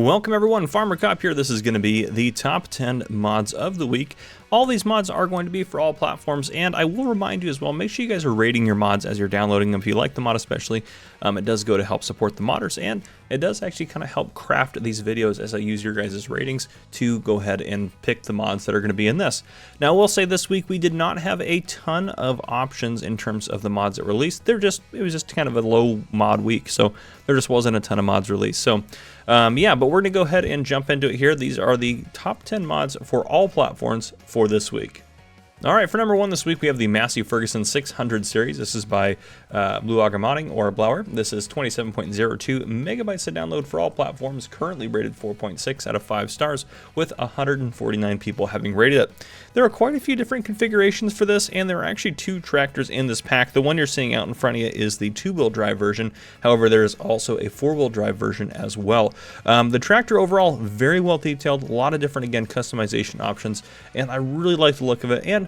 Welcome everyone, Farmer Cop here. This is going to be the top 10 mods of the week. All these mods are going to be for all platforms, and I will remind you as well, make sure you guys are rating your mods as you're downloading them. If you like the mod especially, it does go to help support the modders, and it does actually kind of help craft these videos as I use your guys' ratings to go ahead and pick the mods that are going to be in this. Now, I will say this week we did not have a ton of options in terms of the mods that released. It was just kind of a low mod week, so there just wasn't a ton of mods released. So yeah, but we're going to go ahead and jump into it here. These are the top 10 mods for all platforms for this week. All right, for number 1 this week, we have the Massey Ferguson 600 series. This is by Blue Auger Modding, or Blower. This is 27.02 megabytes to download for all platforms, currently rated 4.6 out of 5 stars, with 149 people having rated it. There are quite a few different configurations for this, and there are actually 2 tractors in this pack. The one you're seeing out in front of you is the 2-wheel drive version. However, there is also a 4-wheel drive version as well. The tractor overall, very well detailed, a lot of different, again, customization options, and I really like the look of it, and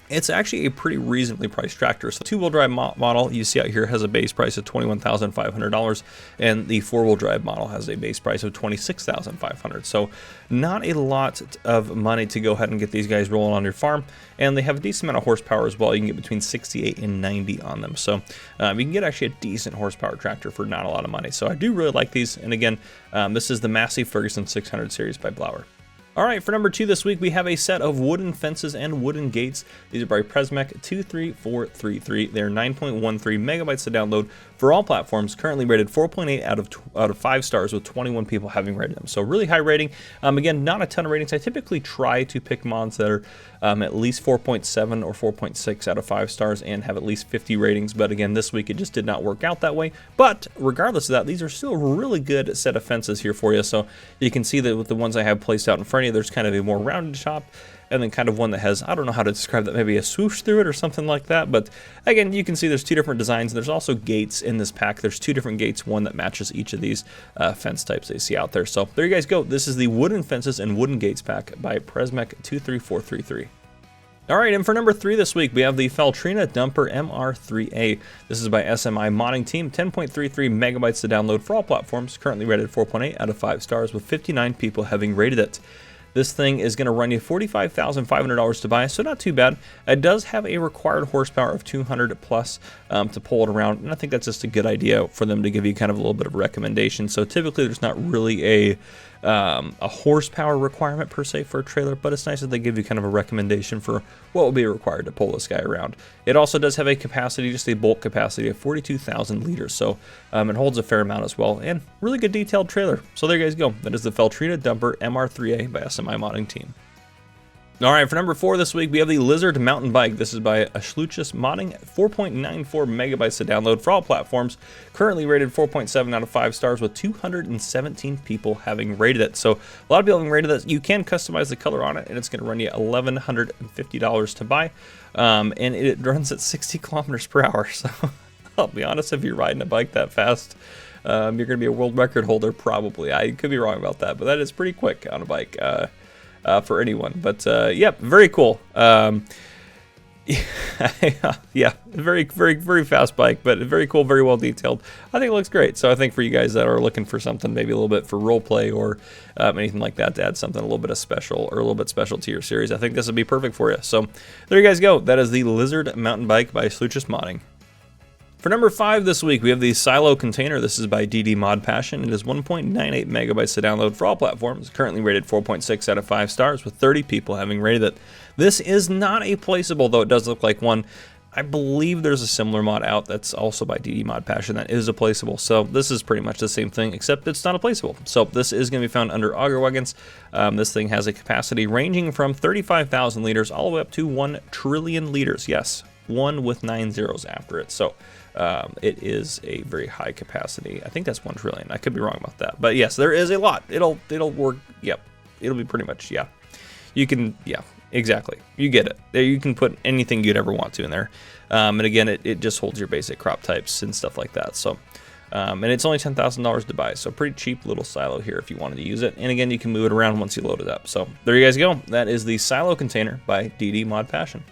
it's actually a pretty reasonably priced tractor. So the 2-wheel drive model you see out here has a base price of $21,500, and the 4-wheel drive model has a base price of $26,500. So not a lot of money to go ahead and get these guys rolling on your farm, and they have a decent amount of horsepower as well. You can get between 68 and 90 on them. So you can get actually a decent horsepower tractor for not a lot of money. So I do really like these. And again, this is the Massey Ferguson 600 series by Blower. All right, for number 2 this week, we have a set of wooden fences and wooden gates. These are by Presmec 23433. They're 9.13 megabytes to download for all platforms, currently rated 4.8 out of 5 stars, with 21 people having rated them. So really high rating. Again, not a ton of ratings. I typically try to pick mods that are at least 4.7 or 4.6 out of 5 stars and have at least 50 ratings. But again, this week it just did not work out that way. But regardless of that, these are still a really good set of fences here for you. So you can see that with the ones I have placed out in front of you, there's kind of a more rounded top, and then kind of one that has, I don't know how to describe that, maybe a swoosh through it or something like that. But again, you can see there's 2 different designs. There's also gates in this pack. There's 2 different gates, one that matches each of these fence types that you see out there. So there you guys go. This is the wooden fences and wooden gates pack by Presmec 23433. All right, and for number 3 this week, we have the Feltrina Dumper MR3A. This is by SMI Modding Team, 10.33 megabytes to download for all platforms, currently rated 4.8 out of 5 stars, with 59 people having rated it. This thing is going to run you $45,500 to buy, so not too bad. It does have a required horsepower of 200 plus to pull it around, and I think that's just a good idea for them to give you kind of a little bit of recommendation. So typically there's not really a horsepower requirement per se for a trailer, but it's nice that they give you kind of a recommendation for what will be required to pull this guy around. It also does have a capacity, just a bulk capacity of 42,000 liters, so it holds a fair amount as well, and really good detailed trailer. So there you guys go. That is the Feltrina Dumper MR3A by SMI Modding Team. All right, for number 4 this week, we have the Lizard Mountain Bike. This is by Ashluchus Modding, 4.94 megabytes to download for all platforms, currently rated 4.7 out of 5 stars, with 217 people having rated it. So a lot of people having rated it. You can customize the color on it, and it's going to run you $1,150 to buy, and it runs at 60 kilometers per hour. So I'll be honest, if you're riding a bike that fast, you're going to be a world record holder probably. I could be wrong about that, but that is pretty quick on a bike. For anyone, but yep, very cool. Yeah, very fast bike, but very cool, very well detailed. I think it looks great. So I think for you guys that are looking for something maybe a little bit for role play or anything like that, to add something a little bit of special or a little bit special to your series, I think this would be perfect for you. So there you guys go. That is the Lizard Mountain Bike by Sluchus Modding. For number 5 this week, we have the Silo Container. This is by DD Mod Passion. It is 1.98 megabytes to download for all platforms, currently rated 4.6 out of 5 stars, with 30 people having rated it. This is not a placeable, though it does look like one. I believe there's a similar mod out that's also by DD Mod Passion that is a placeable. So this is pretty much the same thing, except it's not a placeable. So this is going to be found under Auger Wagons. This thing has a capacity ranging from 35,000 liters all the way up to 1 trillion liters. Yes, 1 with 9 zeros after it. So it is a very high capacity. I think that's 1 trillion. I could be wrong about that, but yes, there is a lot. It'll work. Yep, it'll be pretty much, yeah. You can, yeah, exactly. You get it. There, you can put anything you'd ever want to in there, and again, it just holds your basic crop types and stuff like that. So, and it's only $10,000 to buy, so pretty cheap little silo here if you wanted to use it. And again, you can move it around once you load it up. So there you guys go. That is the Silo Container by DD Mod Passion.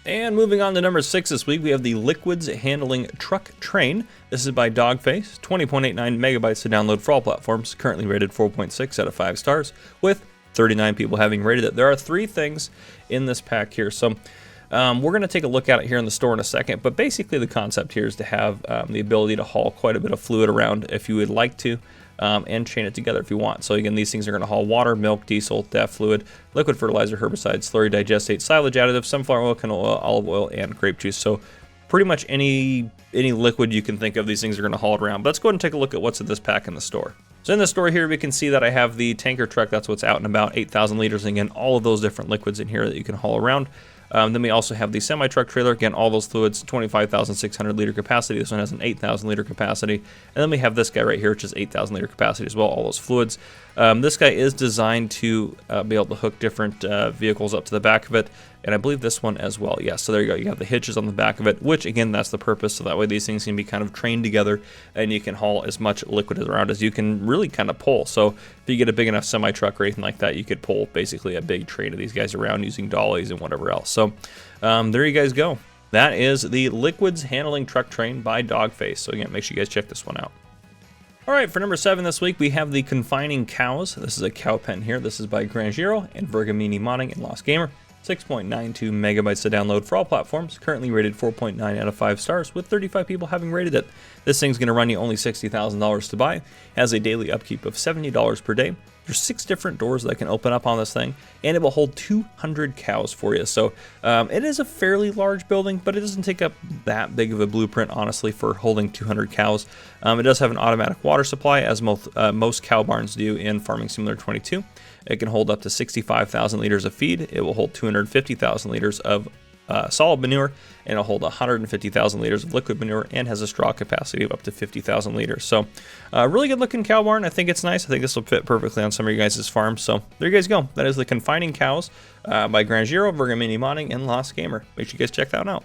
And moving on to number 6 this week, we have the Liquids Handling Truck Train. This is by Dogface, 20.89 megabytes to download for all platforms, currently rated 4.6 out of 5 stars, with 39 people having rated it. There are 3 things in this pack here, so we're going to take a look at it here in the store in a second, but basically the concept here is to have the ability to haul quite a bit of fluid around if you would like to, and chain it together if you want. So again, these things are going to haul water, milk, diesel, DEF fluid, liquid fertilizer, herbicide, slurry, digestate, silage additive, sunflower oil, canola oil, olive oil, and grape juice. So pretty much any liquid you can think of, these things are going to haul it around. But let's go ahead and take a look at what's in this pack in the store. So in the store here, we can see that I have the tanker truck. That's what's out and about, 8,000 liters. And again, all of those different liquids in here that you can haul around. Then we also have the semi-truck trailer. Again, all those fluids, 25,600 liter capacity. This one has an 8,000 liter capacity. And then we have this guy right here, which is 8,000 liter capacity as well, all those fluids. This guy is designed to be able to hook different vehicles up to the back of it. And I believe this one as well. Yes, so there you go. You have the hitches on the back of it, which again, that's the purpose. So that way these things can be kind of trained together and you can haul as much liquid around as you can really kind of pull. So if you get a big enough semi-truck or anything like that, you could pull basically a big train of these guys around using dollies and whatever else. So there you guys go. That is the Liquids Handling Truck Train by Dogface. So again, make sure you guys check this one out. All right, for number 7 this week, we have the Confining Cows. This is a cow pen here. This is by Granjiro and Vergamini Modding and Lost Gamer. 6.92 megabytes to download for all platforms, currently rated 4.9 out of 5 stars, with 35 people having rated it. This thing's going to run you only $60,000 to buy, has a daily upkeep of $70 per day. There's 6 different doors that can open up on this thing, and it will hold 200 cows for you. So it is a fairly large building, but it doesn't take up that big of a blueprint, honestly, for holding 200 cows. It does have an automatic water supply, as most cow barns do in Farming Simulator 22. It can hold up to 65,000 liters of feed. It will hold 250,000 liters of solid manure, and it'll hold 150,000 liters of liquid manure, and has a straw capacity of up to 50,000 liters. So really good looking cow barn. I think it's nice. I think this will fit perfectly on some of you guys' farms. So there you guys go. That is the Confining Cows by Granjiro, Vergamini Modding, and Lost Gamer. Make sure you guys check that one out.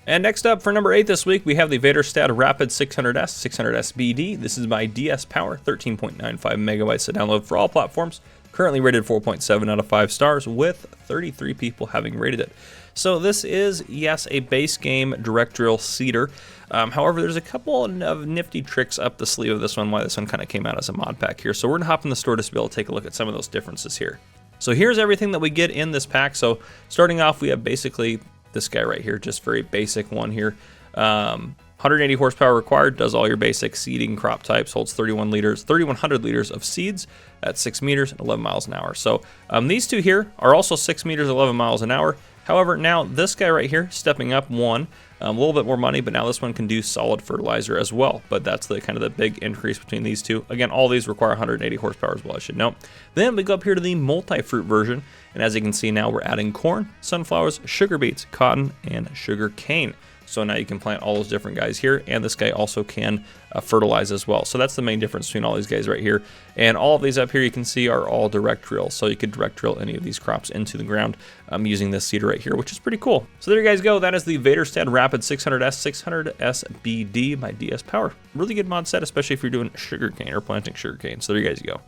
And next up for number 8 this week, we have the Vader Stat Rapid 600S, 600S BD. This is by DS Power, 13.95 megabytes to download for all platforms. Currently rated 4.7 out of 5 stars, with 33 people having rated it. So this is, yes, a base game direct drill seeder. However, there's a couple of nifty tricks up the sleeve of this one, why this one kind of came out as a mod pack here. So we're going to hop in the store to be able to take a look at some of those differences here. So here's everything that we get in this pack. So starting off, we have basically this guy right here, just very basic one here. 180 horsepower required, does all your basic seeding crop types, holds 3,100 liters of seeds at 6 meters and 11 miles an hour. So these two here are also 6 meters, 11 miles an hour. However, now this guy right here, stepping up one, a little bit more money, but now this one can do solid fertilizer as well. But that's the kind of the big increase between these two. Again, all these require 180 horsepower as well, I should note. Then we go up here to the multi-fruit version, and as you can see now, we're adding corn, sunflowers, sugar beets, cotton, and sugar cane. So now you can plant all those different guys here, and this guy also can fertilize as well. So that's the main difference between all these guys right here. And all of these up here you can see are all direct drill. So you could direct drill any of these crops into the ground using this seeder right here, which is pretty cool. So there you guys go. That is the Vader Stat Rapid 600S 600S BD by DS Power. Really good mod set, especially if you're doing sugarcane or planting sugarcane. So there you guys go.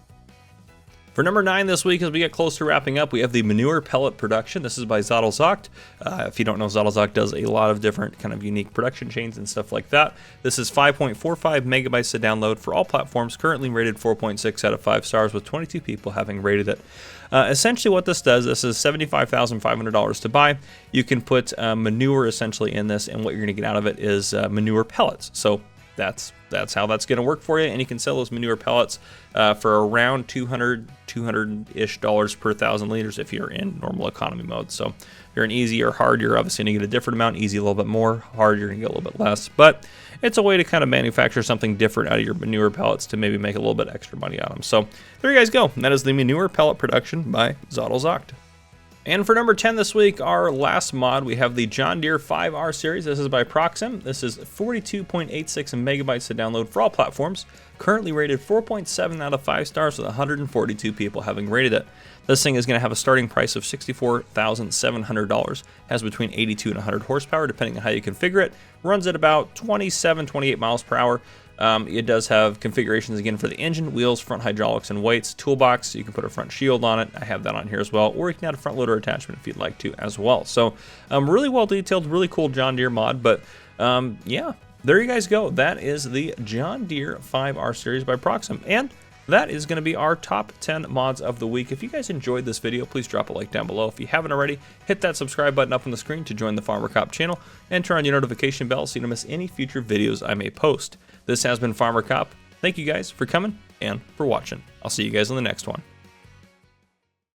For number 9 this week, as we get close to wrapping up, we have the Manure Pellet production. This is by Zottelzocht. If you don't know, Zottelzocht does a lot of different kind of unique production chains and stuff like that. This is 5.45 megabytes to download for all platforms, currently rated 4.6 out of 5 stars, with 22 people having rated it. Essentially what this does, this is $75,500 to buy. You can put manure essentially in this, and what you're going to get out of it is manure pellets. So that's how that's going to work for you, and you can sell those manure pellets for around $200-ish per 1,000 liters if you're in normal economy mode. So if you're in easy or hard, you're obviously going to get a different amount. Easy a little bit more, hard you're going to get a little bit less, but it's a way to kind of manufacture something different out of your manure pellets to maybe make a little bit extra money on them. So there you guys go. That is the Manure Pellet production by Zottelzocht. And for number 10 this week, our last mod, we have the John Deere 5R series. This is by Proxim. This is 42.86 megabytes to download for all platforms. Currently rated 4.7 out of 5 stars, with 142 people having rated it. This thing is going to have a starting price of $64,700. Has between 82 and 100 horsepower, depending on how you configure it. Runs at about 27, 28 miles per hour. It does have configurations again for the engine, wheels, front hydraulics, and weights. Toolbox, you can put a front shield on it. I have that on here as well, or you can add a front loader attachment if you'd like to as well. So really well detailed, really cool John Deere mod. But yeah, there you guys go. That is the John Deere 5R series by Proxim, and that is going to be our top 10 mods of the week. If you guys enjoyed this video, please drop a like down below. If you haven't already, hit that subscribe button up on the screen to join the Farmer Cop channel, and turn on your notification bell so you don't miss any future videos I may post. This has been Farmer Cop. Thank you guys for coming and for watching. I'll see you guys on the next one.